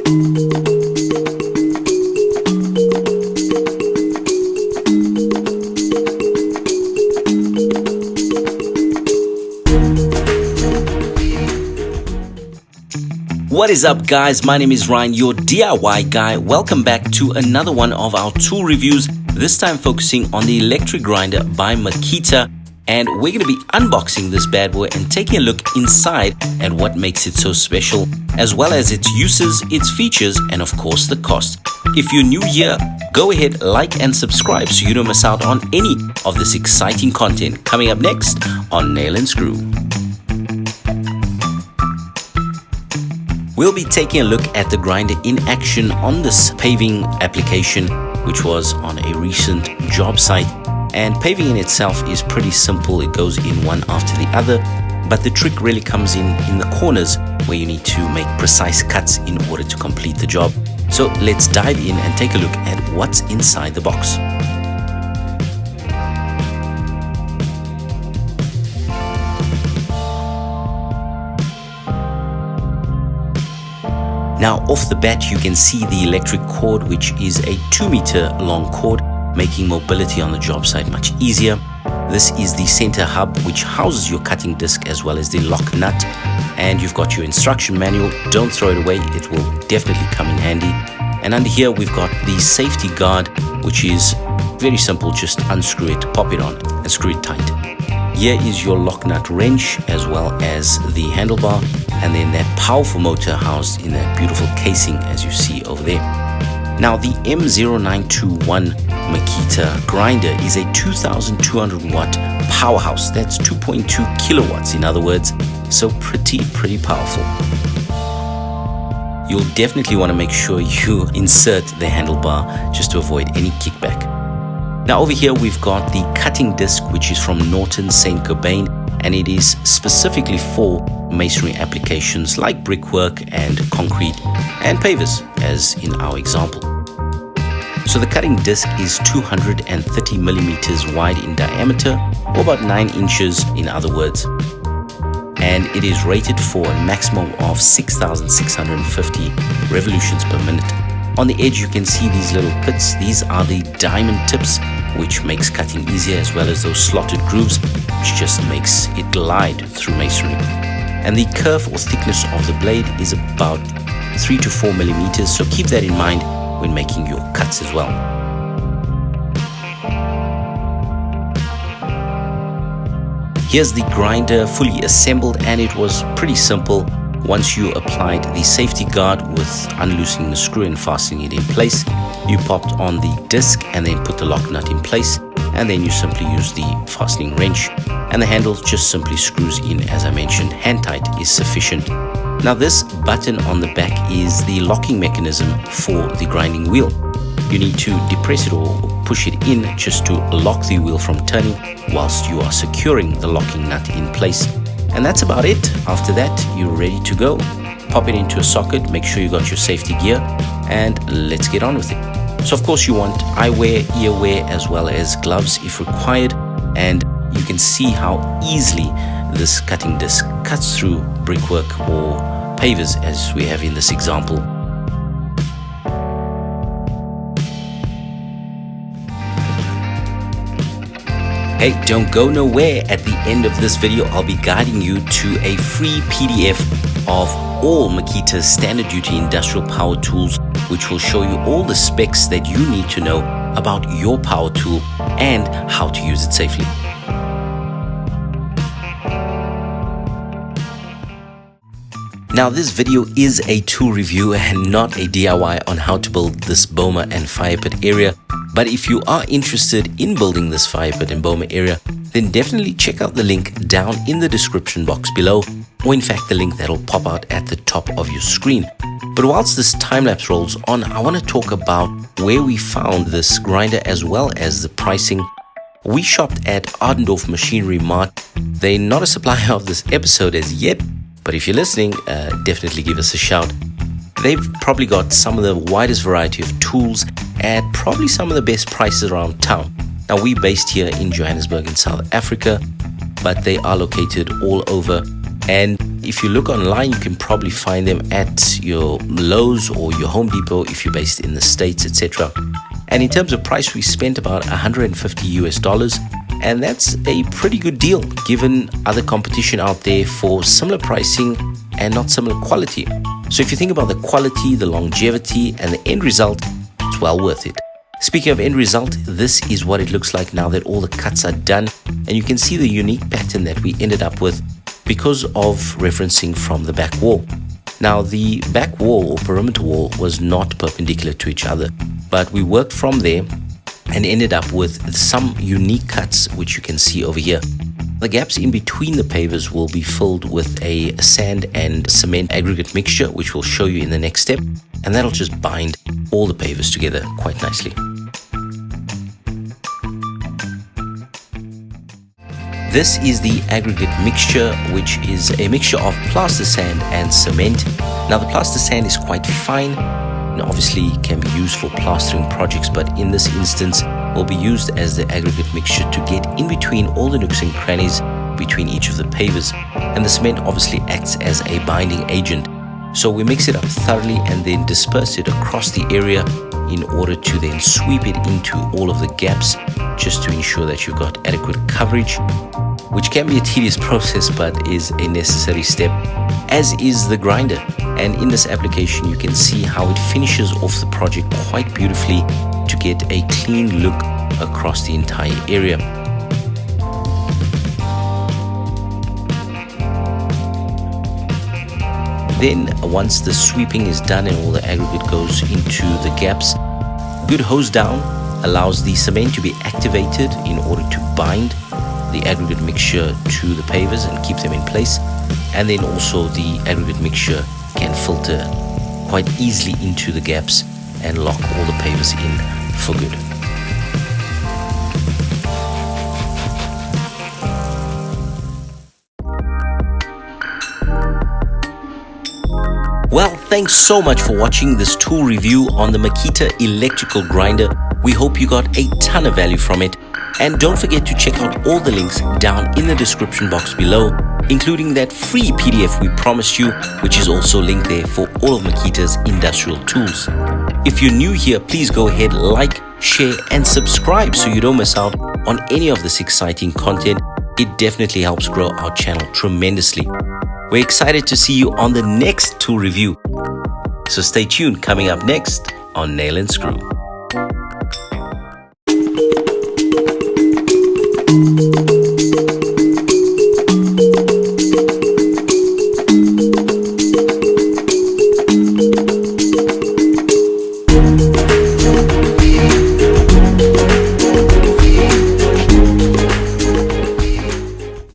What is up, guys? My name is Ryan, your DIY guy. Welcome back to another one of our tool reviews, this time focusing on the electric grinder by Makita. And we're going to be unboxing this bad boy and taking a look inside at what makes it so special, as well as its uses, its features, and of course the cost. If you're new here, go ahead, like and subscribe so you don't miss out on any of this exciting content coming up next on Nail and Screw. We'll be taking a look at the grinder in action on this paving application, which was on a recent job site. And paving in itself is pretty simple. It goes in one after the other, but the trick really comes in the corners where you need to make precise cuts in order to complete the job. So let's dive in and take a look at what's inside the box. Now off the bat you can see the electric cord, which is a 2-meter long cord, making mobility on the job site much easier. This is the center hub, which houses your cutting disc as well as the lock nut. And you've got your instruction manual. Don't throw it away, it will definitely come in handy. And under here we've got the safety guard, which is very simple. Just unscrew it, pop it on and screw it tight. Here is your lock nut wrench as well as the handlebar, and then that powerful motor housed in that beautiful casing as you see over there. Now the M0921 Makita grinder is a 2200 watt powerhouse. That's 2.2 kilowatts in other words, so pretty powerful. You'll definitely want to make sure you insert the handlebar just to avoid any kickback. Now over here we've got the cutting disc, which is from Norton St. Gobain, and it is specifically for masonry applications like brickwork and concrete and pavers, as in our example. So the cutting disc is 230 millimeters wide in diameter, or about 9 inches in other words, and it is rated for a maximum of 6,650 revolutions per minute. On the edge you can see these little pits. These are the diamond tips, which makes cutting easier, as well as those slotted grooves, which just makes it glide through masonry. And the kerf or thickness of the blade is about 3 to 4 millimeters, so keep that in mind when making your cuts as well. Here's the grinder fully assembled, and it was pretty simple. Once you applied the safety guard with unloosening the screw and fastening it in place, you popped on the disc and then put the lock nut in place, and then you simply use the fastening wrench, and the handle just simply screws in. As I mentioned, hand tight is sufficient. Now this button on the back is the locking mechanism for the grinding wheel. You need to depress it or push it in just to lock the wheel from turning whilst you are securing the locking nut in place. And that's about it. After that, you're ready to go. Pop it into a socket, make sure you got your safety gear, and let's get on with it. So of course you want eyewear, earwear, as well as gloves if required. And you can see how easily this cutting disc cuts through brickwork or pavers, as we have in this example. Hey, don't go nowhere. At the end of this video, I'll be guiding you to a free PDF of all Makita's standard duty industrial power tools, which will show you all the specs that you need to know about your power tool and how to use it safely. Now this video is a tool review and not a DIY on how to build this boma and fire pit area. But if you are interested in building this fire pit and boma area, then definitely check out the link down in the description box below, or in fact the link that'll pop out at the top of your screen. But whilst this time-lapse rolls on, I want to talk about where we found this grinder as well as the pricing. We shopped at Adendorff Machinery Mart. They're not a supplier of this episode as yet, but if you're listening, definitely give us a shout. They've probably got some of the widest variety of tools at probably some of the best prices around town. Now we're based here in Johannesburg in South Africa, but they are located all over. And if you look online, you can probably find them at your Lowe's or your Home Depot if you're based in the States, etc. And in terms of price, we spent about $150, and that's a pretty good deal given other competition out there for similar pricing and not similar quality. So if you think about the quality, the longevity, and the end result, it's well worth it. Speaking of end result, this is what it looks like now that all the cuts are done, and you can see the unique pattern that we ended up with because of referencing from the back wall. Now, the back wall or perimeter wall was not perpendicular to each other, but we worked from there and ended up with some unique cuts, which you can see over here. The gaps in between the pavers will be filled with a sand and cement aggregate mixture, which we'll show you in the next step, and that'll just bind all the pavers together quite nicely. This is the aggregate mixture, which is a mixture of plaster sand and cement. Now, the plaster sand is quite fine and obviously can be used for plastering projects, but in this instance will be used as the aggregate mixture to get in between all the nooks and crannies between each of the pavers. And the cement obviously acts as a binding agent. So we mix it up thoroughly and then disperse it across the area in order to then sweep it into all of the gaps, just to ensure that you've got adequate coverage, which can be a tedious process but is a necessary step, as is the grinder. And in this application you can see how it finishes off the project quite beautifully to get a clean look across the entire area. Then once the sweeping is done and all the aggregate goes into the gaps, good hose down allows the cement to be activated in order to bind the aggregate mixture to the pavers and keep them in place. And then also the aggregate mixture can filter quite easily into the gaps and lock all the pavers in for good. Well, thanks so much for watching this tool review on the Makita electrical grinder. We hope you got a ton of value from it. And don't forget to check out all the links down in the description box below, including that free PDF we promised you, which is also linked there for all of Makita's industrial tools. If you're new here, please go ahead, like, share, and subscribe so you don't miss out on any of this exciting content. It definitely helps grow our channel tremendously. We're excited to see you on the next tool review. So stay tuned, coming up next on Nail and Screw.